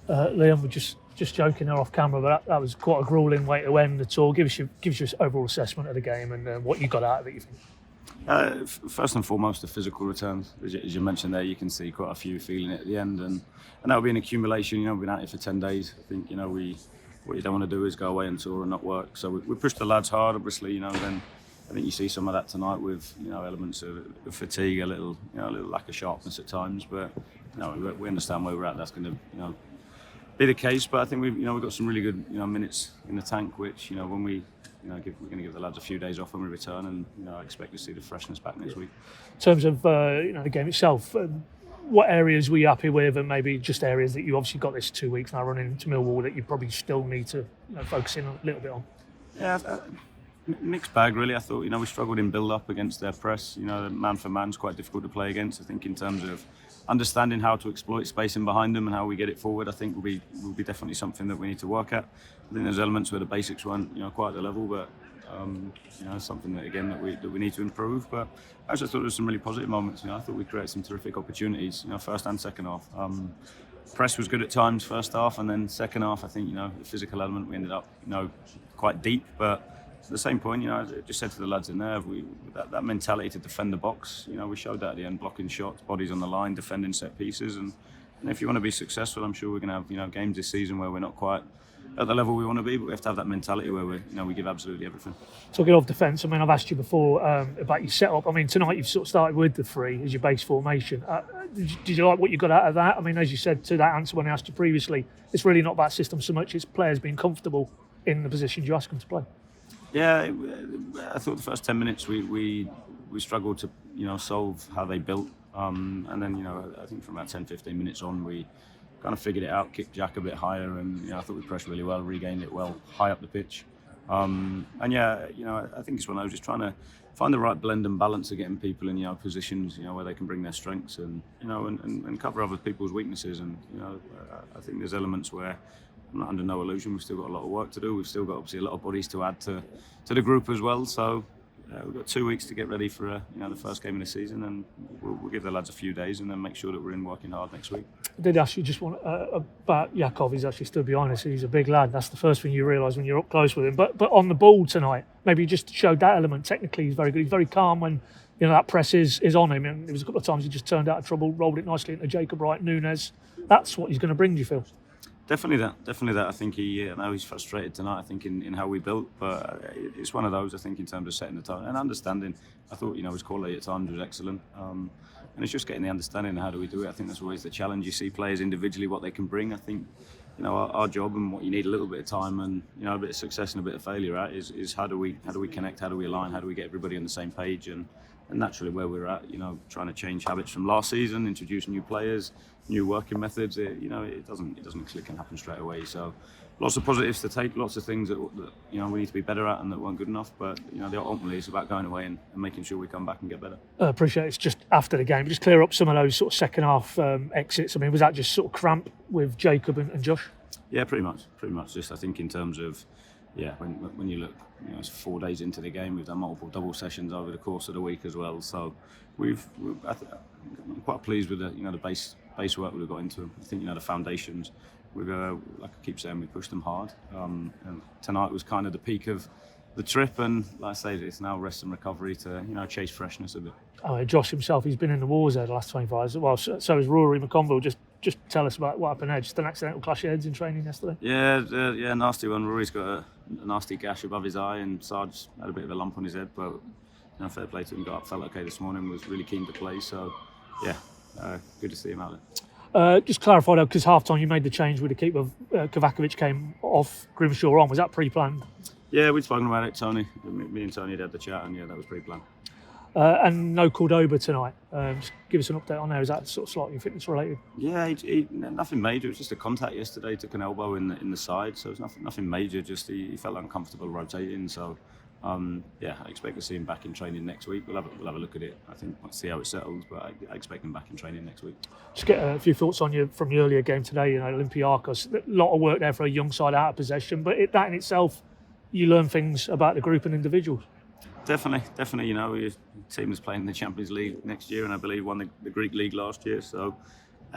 Liam, we're just joking there off camera, but that was quite a gruelling way to end the tour. Give us your overall assessment of the game and what you got out of it, you think? First and foremost, the physical returns. As you mentioned there, you can see quite a few feeling it at the end, and that'll be an accumulation. We've been out here for 10 days. I think, what you don't want to do is go away and tour and not work. So we pushed the lads hard, obviously, then I think you see some of that tonight with, elements of fatigue, a little lack of sharpness at times, but, we understand where we're at. That's going to, be the case, but I think we've got some really good minutes in the tank, which when we we're going to give the lads a few days off when we return, and I expect to see the freshness back next week. In terms of the game itself, what areas were you happy with, and maybe just areas that you obviously got this 2 weeks now running into Millwall that you probably still need to focus in a little bit on? Yeah, mixed bag really. I thought we struggled in build up against their press. Man for man's quite difficult to play against. I think in terms of understanding how to exploit space in behind them and how we get it forward, I think will be definitely something that we need to work at. I think there's elements where the basics weren't quite at the level, but something that we need to improve. But I just thought there were some really positive moments. I thought we created some terrific opportunities. First and second half. Press was good at times first half, and then second half I think the physical element we ended up quite deep, but. At the same point, I just said to the lads in there, that mentality to defend the box, we showed that at the end, blocking shots, bodies on the line, defending set pieces, and if you want to be successful, I'm sure we're going to have games this season where we're not quite at the level we want to be, but we have to have that mentality where we give absolutely everything. Talking of defence, I've asked you before about your setup. Tonight you've sort of started with the three as your base formation. Did you like what you got out of that? As you said to that answer when I asked you previously, it's really not about system so much, it's players being comfortable in the positions you ask them to play. Yeah, I thought the first 10 minutes we struggled to solve how they built, and then I think from about 10-15 minutes on we kind of figured it out, kicked Jack a bit higher, and I thought we pressed really well, regained it well high up the pitch, and I think it's one of those just trying to find the right blend and balance of getting people in positions where they can bring their strengths and and cover other people's weaknesses, and I think there's elements where. I'm not under no illusion. We've still got a lot of work to do. We've still got obviously a lot of bodies to add to the group as well. So we've got 2 weeks to get ready for the first game of the season, and we'll give the lads a few days and then make sure that we're in working hard next week. I did ask you just about Yakov. He's actually stood behind us. He's a big lad. That's the first thing you realise when you're up close with him. But on the ball tonight, maybe you just showed that element. Technically, he's very good. He's very calm when that press is on him. And there was a couple of times he just turned out of trouble, rolled it nicely into Jacob Wright, Nunes. That's what he's going to bring. Do you feel? Definitely that. I think I know he's frustrated tonight, I think, in how we built, but it's one of those, I think, in terms of setting the tone and understanding. I thought, his quality at times was excellent. And it's just getting the understanding of how do we do it. I think that's always the challenge. You see players individually, what they can bring. I think, our job and what you need a little bit of time and, a bit of success and a bit of failure at is how do we connect, how do we align, how do we get everybody on the same page, and naturally where we're at, trying to change habits from last season, introduce new players, new working methods, it doesn't click and happen straight away. So lots of positives to take, lots of things that we need to be better at and that weren't good enough. But ultimately it's about going away and making sure we come back and get better. I appreciate it's just after the game. Just clear up some of those sort of second half exits. Was that just sort of cramp with Jacob and Josh? Yeah, pretty much. Just I think in terms of when you look, it's 4 days into the game. We've done multiple double sessions over the course of the week as well. So I'm quite pleased with the base work we've got into them. I think the foundations. Like I keep saying, we pushed them hard. And tonight was kind of the peak of the trip, and like I say, it's now rest and recovery to chase freshness a bit. Josh himself, he's been in the wars there the last 25 years. Well, so is Rory McConville. Just tell us about what happened there. Just an accidental clash of heads in training yesterday. Yeah, nasty one. Rory's got a nasty gash above his eye, and Sarge had a bit of a lump on his head, but fair play to him. Got up, felt okay this morning. Was really keen to play. So good to see him out there. Just clarify though, because half time you made the change with the keeper. Kovacevic came off, Grimshaw on. Was that pre-planned? Yeah, we'd spoken about it, Tony. Me and Tony had the chat, and that was pre-planned. And no Cordoba tonight. Just give us an update on there. Is that sort of slightly fitness related? Yeah, he nothing major. It was just a contact yesterday. Took an elbow in the side, so it's nothing major. Just he felt uncomfortable rotating. So I expect to see him back in training next week. We'll have a look at it. I think we'll see how it settles, but I expect him back in training next week. Just get a few thoughts on you from the earlier game today. Olympiacos. A lot of work there for a young side out of possession, but that in itself, you learn things about the group and individuals. Definitely. Your team is playing in the Champions League next year, and I believe won the Greek League last year. So,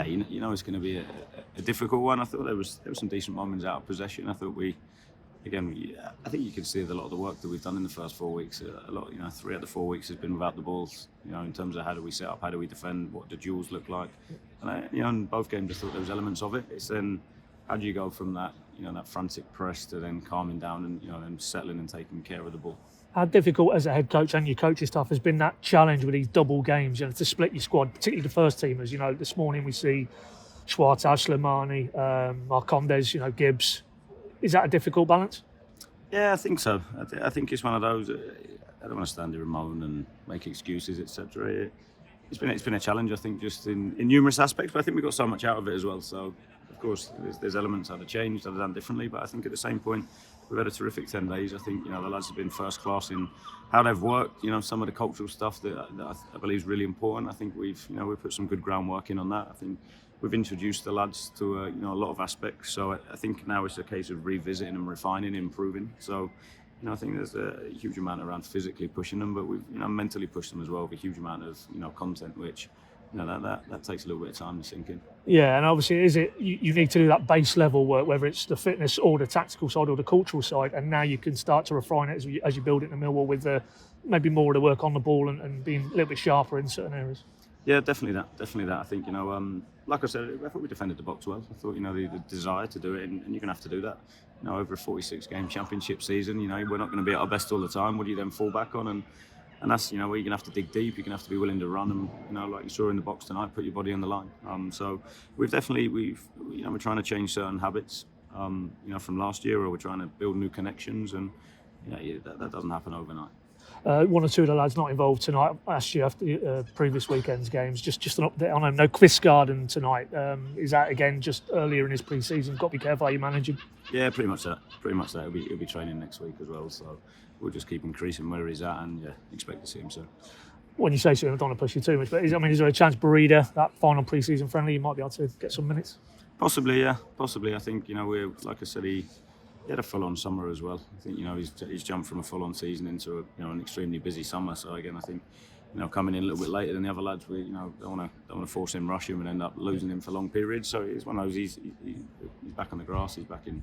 You know, it's going to be a difficult one. I thought there were some decent moments out of possession. I thought I think you can see that a lot of the work that we've done in the first 4 weeks. A lot, 3 out of the 4 weeks has been without the balls. You know, in terms of how do we set up, how do we defend, what do duels look like, and in both games I thought there was elements of it. It's then how do you go from that, that frantic press to then calming down and then settling and taking care of the ball. How difficult as a head coach and your coaching staff has been that challenge with these double games, to split your squad, particularly the first teamers. This morning we see Schwartz, Aslamani, Marcondes, Gibbs. Is that a difficult balance? Yeah, I think so. I think it's one of those. I don't want to stand here and moan and make excuses, etc. It's been a challenge, I think, just in numerous aspects. But I think we got so much out of it as well. So, of course, there's elements that have changed, that are done differently. But I think at the same point, we've had a terrific 10 days. I think the lads have been first class in how they've worked. Some of the cultural stuff that I believe is really important. I think we've put some good groundwork in on that. I think we've introduced the lads to a lot of aspects. So I think now it's a case of revisiting and refining, improving. So I think there's a huge amount around physically pushing them, but we've mentally pushed them as well with a huge amount of content, which that takes a little bit of time to sink in. Yeah, and obviously, you need to do that base level work, whether it's the fitness or the tactical side or the cultural side, and now you can start to refine it as you build it in the Millwall with maybe more of the work on the ball and being a little bit sharper in certain areas. Yeah, definitely that. I think, like I said, I thought we defended the box well. I thought, the desire to do it, and you're going to have to do that. Over a 46-game championship season, we're not going to be at our best all the time. What do you then fall back on? And that's, where you're going to have to dig deep. You're going to have to be willing to run and, like you saw in the box tonight, put your body on the line. So we're trying to change certain habits, from last year, or we're trying to build new connections, and that doesn't happen overnight. One or two of the lads not involved tonight. I asked you after previous weekend's games, just an update on him. No Quistgarden tonight. Is that again just earlier in his pre-season? Got to be careful how you manage him. Yeah, pretty much that. He'll be training next week as well. So we'll just keep increasing where he's at, and expect to see him soon. When you say soon, I don't want to push you too much, but is there a chance Burida, that final pre-season friendly, you might be able to get some minutes? Possibly, yeah. Possibly. I think we're, like I said, he had a full-on summer as well. I think he's jumped from a full-on season into an extremely busy summer. So again, I think coming in a little bit later than the other lads, we don't want to force him, rush him, and end up losing him for long periods. So it's one of those. He's back on the grass. He's back in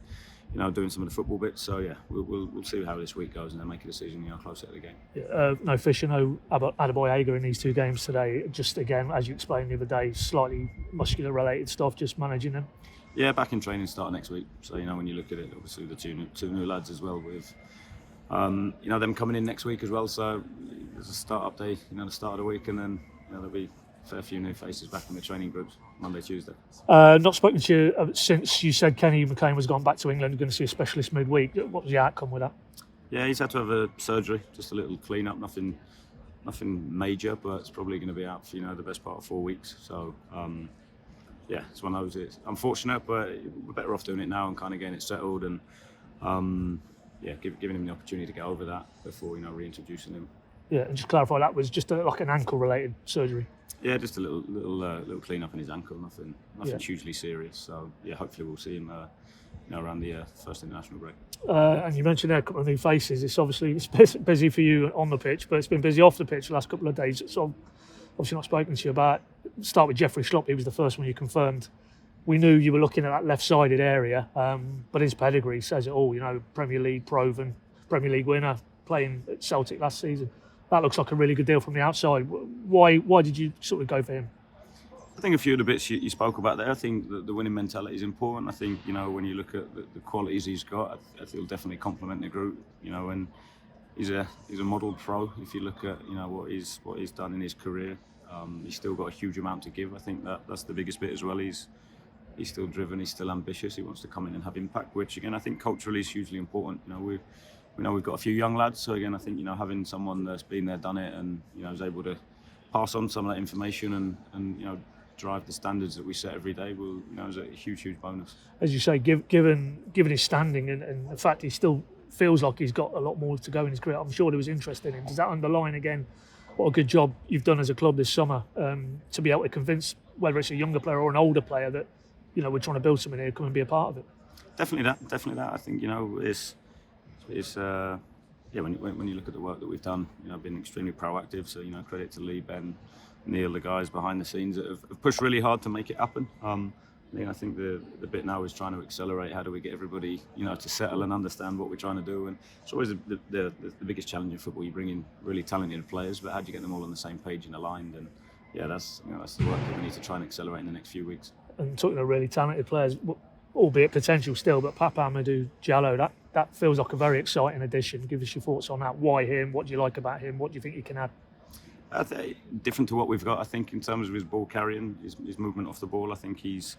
doing some of the football bits. So yeah, we'll see how this week goes and then make a decision closer to the game. Yeah, no Fisher, no Adebayo in these two games today. Just again, as you explained the other day, slightly muscular-related stuff. Just managing them. Yeah, back in training start next week. So when you look at it, obviously the two new lads as well with them coming in next week as well. So there's a start-up day, the start of the week, and then there'll be a fair few new faces back in the training groups Monday, Tuesday. Not spoken to you since you said Kenny McLean was gone back to England, going to see a specialist midweek. What was the outcome with that? Yeah, he's had to have a surgery, just a little clean-up, nothing major, but it's probably going to be out for the best part of 4 weeks. So. Yeah, it's one of those. It's unfortunate, but we're better off doing it now and kind of getting it settled and, giving him the opportunity to get over that before reintroducing him. Yeah, and just clarify, that was just like an ankle-related surgery. Yeah, just a little clean up in his ankle, nothing hugely serious. So yeah, hopefully we'll see him around the first international break. And you mentioned there a couple of new faces. It's busy for you on the pitch, but it's been busy off the pitch the last couple of days. So obviously not spoken to you about. Start with Jeffrey Schlupp. He was the first one you confirmed. We knew you were looking at that left-sided area, but his pedigree says it all. Premier League proven, Premier League winner, playing at Celtic last season. That looks like a really good deal from the outside. Why did you sort of go for him? I think a few of the bits you spoke about there. I think that the winning mentality is important. I think when you look at the qualities he's got, I think he'll definitely complement the group. And he's a model pro. If you look at what he's done in his career. He's still got a huge amount to give. I think that's the biggest bit as well. He's still driven. He's still ambitious. He wants to come in and have impact, which again I think culturally is hugely important. We know we've got a few young lads, so again I think having someone that's been there, done it, and is able to pass on some of that information and drive the standards that we set every day is a huge bonus. As you say, given his standing and the fact he still feels like he's got a lot more to go in his career, I'm sure there was interest in him. Does that underline again what a good job you've done as a club this summer to be able to convince whether it's a younger player or an older player that we're trying to build something here, come and be a part of it? Definitely that. I think it's when you look at the work that we've done, been extremely proactive. So credit to Lee, Ben, Neil, the guys behind the scenes that have pushed really hard to make it happen. I think the bit now is trying to accelerate. How do we get everybody, to settle and understand what we're trying to do? And it's always the biggest challenge in football. You bring in really talented players, but how do you get them all on the same page and aligned? And yeah, that's the work that we need to try and accelerate in the next few weeks. And talking of really talented players, albeit potential still, but Papa Amadou Diallo, that feels like a very exciting addition. Give us your thoughts on that. Why him? What do you like about him? What do you think he can add? I think different to what we've got. I think in terms of his ball carrying, his movement off the ball, I think he's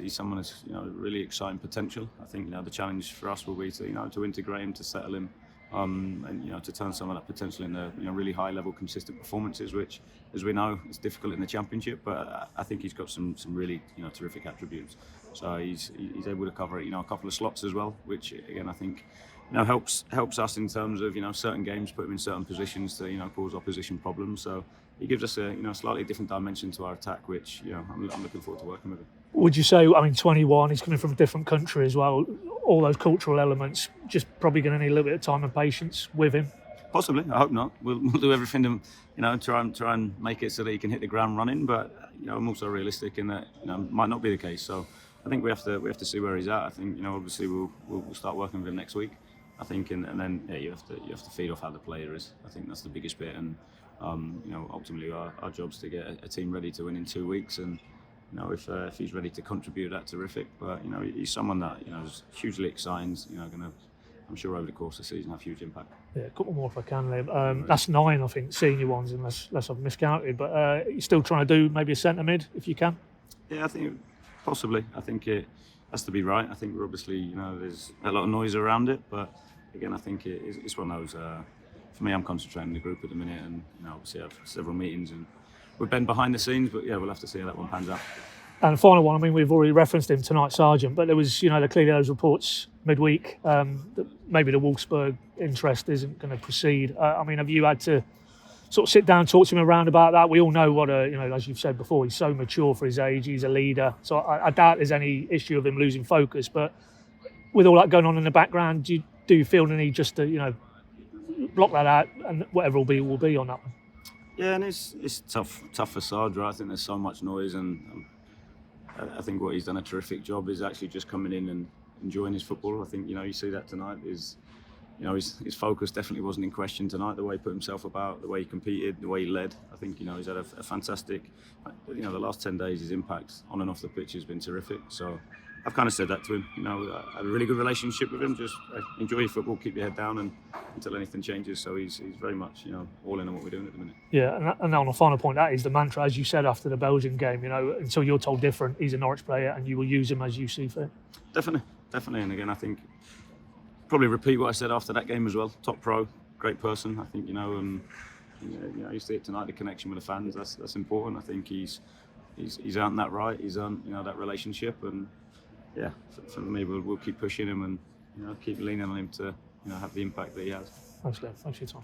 someone that's really exciting potential. I think the challenge for us will be to integrate him, to settle him, and to turn some of that potential into really high level consistent performances, which, as we know, is difficult in the Championship. But I think he's got some really terrific attributes. So he's able to cover a couple of slots as well, which again I think helps us in terms of certain games, put him in certain positions to cause opposition problems. So he gives us a slightly different dimension to our attack, which I'm looking forward to working with him. Would you say, 21, he's coming from a different country as well, all those cultural elements, just probably going to need a little bit of time and patience with him? Possibly, I hope not. We'll do everything to try and make it so that he can hit the ground running, but I'm also realistic in that might not be the case. So I think we have to see where he's at. I think obviously we'll start working with him next week. I think, and then you have to feed off how the player is. I think that's the biggest bit, and ultimately our job's to get a team ready to win in 2 weeks, and if he's ready to contribute, that's terrific. But he's someone that is hugely exciting. I'm sure over the course of the season have huge impact. Yeah, a couple more if I can, Liam. That's 9, I think, senior ones, unless I've miscounted. But you're still trying to do maybe a centre mid if you can. Yeah, I think possibly. I think it has to be right. I think we're obviously there's a lot of noise around it, but again, I think it's one of those. For me, I'm concentrating on the group at the minute, and obviously I have several meetings and with Ben behind the scenes. But yeah, we'll have to see how that one pans out. And the final one, we've already referenced him tonight, Sargent, but there was, clearly those reports midweek that maybe the Wolfsburg interest isn't going to proceed. Have you had to sort of sit down and talk to him around about that? We all know what as you've said before, he's so mature for his age, he's a leader. So I doubt there's any issue of him losing focus, but with all that going on in the background, do you feel the need just to, block that out and whatever will be on that one? Yeah, and it's tough for Sarge, right? I think there's so much noise, and I think what he's done a terrific job is actually just coming in and enjoying his football. I think you see that tonight is his focus definitely wasn't in question tonight. The way he put himself about, the way he competed, the way he led. I think he's had a fantastic. The last 10 days, his impact on and off the pitch has been terrific. So I've kind of said that to him. I had a really good relationship with him. Just enjoy your football, keep your head down, and until anything changes. So he's very much all in on what we're doing at the minute. Yeah, and on a final point, that is the mantra, as you said after the Belgian game. Until you're told different, he's a Norwich player, and you will use him as you see fit. Definitely. And again, I think probably repeat what I said after that game as well. Top pro, great person. I think you see it tonight. The connection with the fans, that's important. I think he's earned that right. He's earned that relationship, and yeah, for me, we'll keep pushing him and keep leaning on him to have the impact that he has. Thanks, Liam. Thanks for your time.